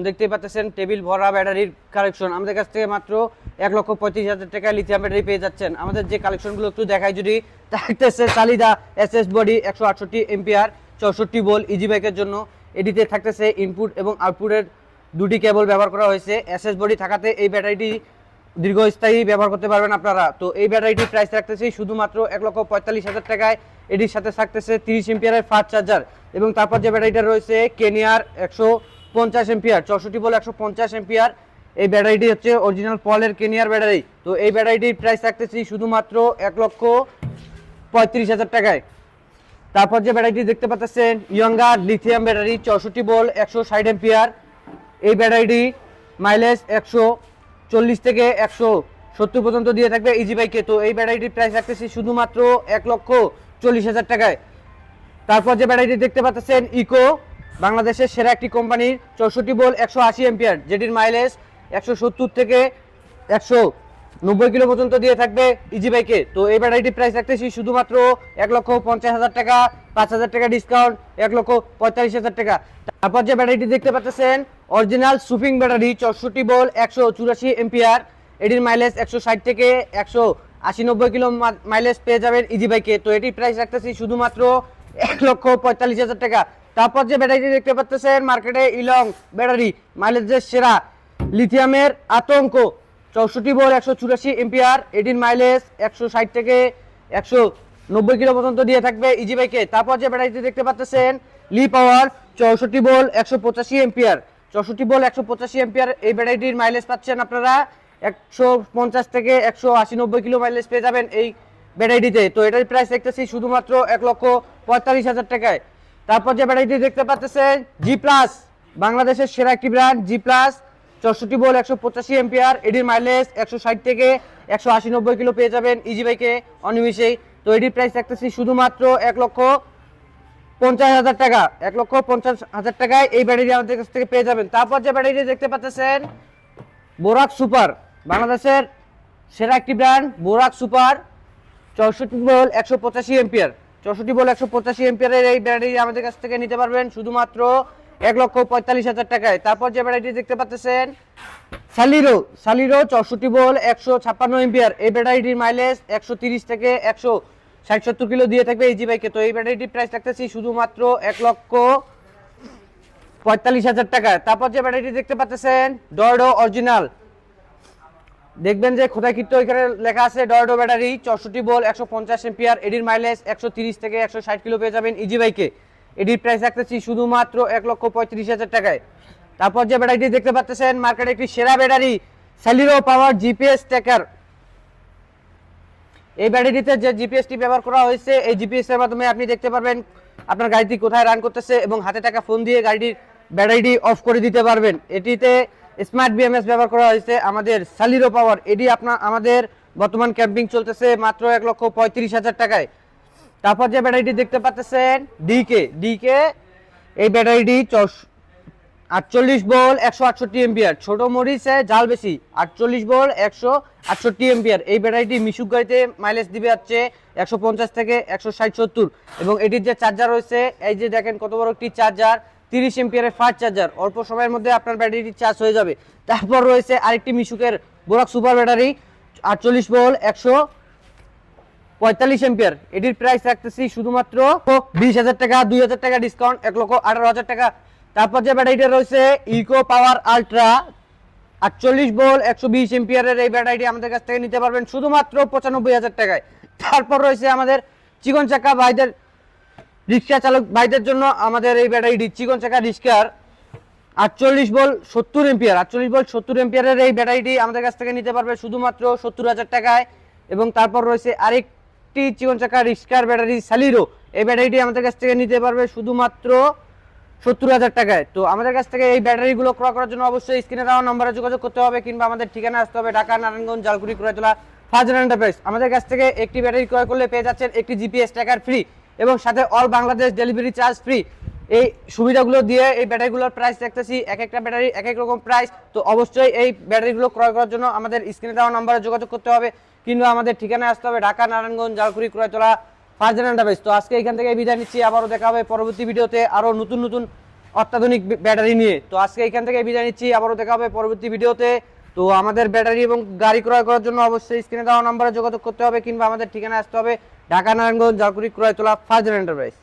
দেখতে পাচ্ছেন টেবিল ভরা ব্যাটারির কালেকশন আমাদের কাছ থেকে মাত্র 1,35,000 টাকা লিথিয়াম ব্যাটারি পেয়ে যাচ্ছেন। আমাদের যে কালেকশনগুলো একটু দেখাই যদি, থাকতেছে চালিদা SS body 168 ampere 64 volt easy বাইকের জন্য। এটিতে থাকতেছে ইনপুট এবং আউটপুটের দুটি কেবল ব্যবহার করা হয়েছে। এসএস বডি থাকাতে এই ব্যাটারিটি দীর্ঘস্থায়ী ব্যবহার করতে পারবেন আপনারা। তো এই ব্যাটারিটির প্রাইস রাখতেছি শুধুমাত্র 1,45,000 টাকায়। এটির সাথে থাকতেছে 30 এম্পিয়ারের ফাস্ট চার্জার এবং তারপর যে ব্যাটারিটা রয়েছে কেনিয়ার 150 এম্পিয়ার 64 ভোল্ট 150 এম্পিয়ার। এই ব্যাটারিটি হচ্ছে অরিজিনাল পলের কেনিয়ার ব্যাটারি। তো এই ব্যাটারিটির প্রাইস রাখতেছি শুধুমাত্র 1,35,000 টাকায়। তারপর যে ব্যাটারিটি দেখতে পাচ্ছেন younger lithium battery 64 volt 160 ampere. এই ব্যাটারিটি মাইলেজ 140 থেকে 170 পর্যন্ত দিয়ে থাকবে ইজি বাইকে। তো এই ব্যাটারিটির প্রাইস রাখতেছি শুধুমাত্র 1,40,000 টাকায়। তারপর যে ব্যাটারিটি দেখতে পাচ্ছেন ইকো, বাংলাদেশের সেরা একটি কোম্পানির 64 ভোল্ট 180 এম্পিয়ার, যেটির মাইলেজ 170 থেকে 190 কিলো পর্যন্ত দিয়ে থাকবে ইজি বাইকে। তো এই ব্যাটারিটির প্রাইস রাখতেছি শুধুমাত্র 1,50,000 টাকা, 5,000 টাকা ডিসকাউন্ট 1,45,000 টাকা। তারপর যে ব্যাটারিটি দেখতে পাচ্ছেন অরিজিনাল সুপিং ব্যাটারি 64 ভোল্ট 184 এম্পিয়ার, এটির মাইলেজ 160 থেকে 180-90 কিলো মাইলেজ পেয়ে যাবেন ইজি বাইকে। তো এটির প্রাইস রাখতেছি শুধুমাত্র 1,45,000 টাকা। তারপর যে ব্যাটারিটি দেখতে পাচ্ছেন মার্কেটে ইলং ব্যাটারি, মাইলেজের সেরা, লিথিয়ামের আতঙ্ক 64 ভোল্ট 184 এম্পিয়ার, এটির মাইলেজ 160 থেকে 190 কিলো পর্যন্ত দিয়ে থাকবে ইজি বাইকে। তারপর যে ব্যাটারিটি দেখতে পাচ্ছেন লি পাওয়ার 64 ভোল্ট 185 এম্পিয়ার, 64 ভোল্ট 185 এম্পিয়ার। এই ব্যাটারিটির মাইলেজ পাচ্ছেন আপনারা 150 থেকে 180-90 কিলো মাইলেজ পেয়ে যাবেন এই ব্যাটারিটিতে। তো এটার প্রাইস দেখতেছি শুধুমাত্র 1,45,000 টাকায়। তারপর যে ব্যাটারিটি দেখতে পাচ্ছেন জি প্লাস, বাংলাদেশের সেরা একটি brand G plus 64 volt 185 ampere, এটির মাইলেজ 160 থেকে 180-90 কিলো পেয়ে যাবেন ইজি বাইকে অনিমিশেই। তো এটির প্রাইস রাখতেছি শুধুমাত্র 1,50,000 টাকা, 1,50,000 টাকায় এই ব্যাটারি আমাদের কাছ থেকে পেয়ে যাবেন। তারপর যে ব্যাটারিটি দেখতে পাচ্ছেন বোরাক সুপার, বাংলাদেশের সেরা একটি brand Borak super 64 volt 185 ampere, 64 volt 185 এম্পিয়ারের এই ব্যাটারি আমাদের কাছ থেকে নিতে পারবেন শুধুমাত্র 1,45,000 টাকায়। তারপর যে ব্যাটারিটি দেখতে পাচ্ছেন সালিরো 64 ভোল্ট 156 এম্পিয়ার, এই ব্যাটারিটির মাইলেজ 130 থেকে 160-70 কিলো দিয়ে থাকবে ইজি বাইকে। তো এই ব্যাটারিটির প্রাইস রাখতেছি শুধুমাত্র 1,45,000 টাকা। তারপর যে ব্যাটারিটি দেখতে পাচ্ছেন ডরডো অরিজিনাল, দেখবেন যে খোদাইকৃত এখানে লেখা আছে ডরডো ব্যাটারি 64 ভোল্ট 150 এম্পিয়ার, এটির মাইলেজ 130 থেকে 160 কিলো পেয়ে যাবেন ইজি বাইকে। এটির প্রাইস রাখতেছি শুধুমাত্র 1,35,000 টাকায়। তারপর যে ব্যাটারিটি দেখতে পাচ্ছেন মার্কেটে একটি সেরা ব্যাটারি স্যালিরো পাওয়ার জিপিএস ট্র্যাকার। এই ব্যাটারিতে যে জিপিএসটি ব্যবহার করা হয়েছে, এই জিপিএস এর মাধ্যমে আপনি দেখতে পারবেন আপনার গাড়িটি কোথায় রান করতেছে এবং হাতে থাকা ফোন দিয়ে গাড়িটির ব্যাটারিটি অফ করে দিতে পারবেন। এটিতে স্মার্ট বিএমএস ব্যবহার করা হয়েছে আমাদের স্যালিরো পাওয়ার। এটি আমাদের বর্তমান ক্যাম্পিং চলতেছে মাত্র 1,35,000 টাকায়। তারপর যে ব্যাটারিটি দেখতে পাচ্ছেন ডিকে, এই ব্যাটারিটি 48 ভোল্ট 168 এম্পিয়ার, ছোট মরিচে জাল বেশি 48 ভোল্ট 168 এম্পিয়ার। এই ব্যাটারিটি মিশুক গাড়িতে মাইলেজ দিবে হচ্ছে 150 থেকে 160-70 এবং এটির যে চার্জার রয়েছে এই যে দেখেন কত বড় একটি চার্জার, 30 এম্পিয়ারের ফাস্ট চার্জার, অল্প সময়ের মধ্যে আপনার ব্যাটারিটি চার্জ হয়ে যাবে। তারপর রয়েছে আরেকটি মিশুকের বোরাক সুপার ব্যাটারি 48 ভোল্ট 145 এম্পিয়ার, এটির প্রাইস রাখতেছি শুধুমাত্র 20,000 টাকা, 2,000 টাকা ডিসকাউন্ট 1,18,000 টাকা। তারপর যে ব্যাটারিটা রয়েছে ইকো পাওয়ার আলট্রা 48 ভোল্ট 120 এম্পিয়ারের, এই ব্যাটারিটি আমাদের কাছ থেকে নিতে পারবেন শুধুমাত্র 95,000 টাকায়। তারপর রয়েছে আমাদের চিকন চাকা ভাইদের, রিক্সা চালক ভাইদের জন্য আমাদের এই ব্যাটারিটি চিকন চাকা রিক্সার 48 ভোল্ট 70 এম্পিয়ার, 48 ভোল্ট 70 এম্পিয়ারের এই ব্যাটারিটি আমাদের কাছ থেকে নিতে পারবে শুধুমাত্র 70,000 টাকায়। এবং তারপর রয়েছে আরেকটি চিকন চাকা রিক্সার ব্যাটারি স্যালিরো, এই ব্যাটারিটি আমাদের কাছ থেকে নিতে পারবে শুধুমাত্র 70,000 টাকায়। তো আমাদের কাছ থেকে এই ব্যাটারিগুলো ক্রয় করার জন্য অবশ্যই স্ক্রিনে দেওয়া নম্বরে যোগাযোগ করতে হবে কিংবা আমাদের ঠিকানা আসতে হবে ঢাকা নারায়ণগঞ্জ জালকুড়ি কুড়াইতলা ফারজানা এন্টারপ্রাইজ। আমাদের কাছ থেকে একটি ব্যাটারি ক্রয় করলে পেয়ে যাচ্ছেন একটি জিপিএস ট্র্যাকার ফ্রি এবং সাথে all Bangladesh delivery charge free. এই সুবিধাগুলো দিয়ে এই ব্যাটারিগুলোর প্রাইস দেখতেছি এক একটা ব্যাটারি এক এক রকম প্রাইস। তো অবশ্যই এই ব্যাটারিগুলো ক্রয় করার জন্য আমাদের স্ক্রিনে দেওয়া নম্বরে যোগাযোগ করতে হবে কিংবা আমাদের ঠিকানা আসতে হবে ঢাকা নারায়ণগঞ্জ জালকুড়ি কুড়াইতলা ফারজানা এন্টারপ্রাইজ। তো আজকে এখান থেকে বিদায় নিচ্ছি, আবারও দেখা হবে পরবর্তী ভিডিওতে আরও নতুন নতুন অত্যাধুনিক ব্যাটারি নিয়ে। তো আজকে এখান থেকে বিদায় নিচ্ছি, আবারও দেখা হবে পরবর্তী ভিডিওতে। তো আমাদের ব্যাটারি এবং গাড়ি ক্রয় করার জন্য অবশ্যই স্ক্রিনে দেওয়া নম্বরে যোগাযোগ করতে হবে, কিংবা আমাদের ঠিকানা আসতে হবে ঢাকা নারায়ণগঞ্জ জালকুড়ি ক্রয়তলা ফারজানা এন্টারপ্রাইজ।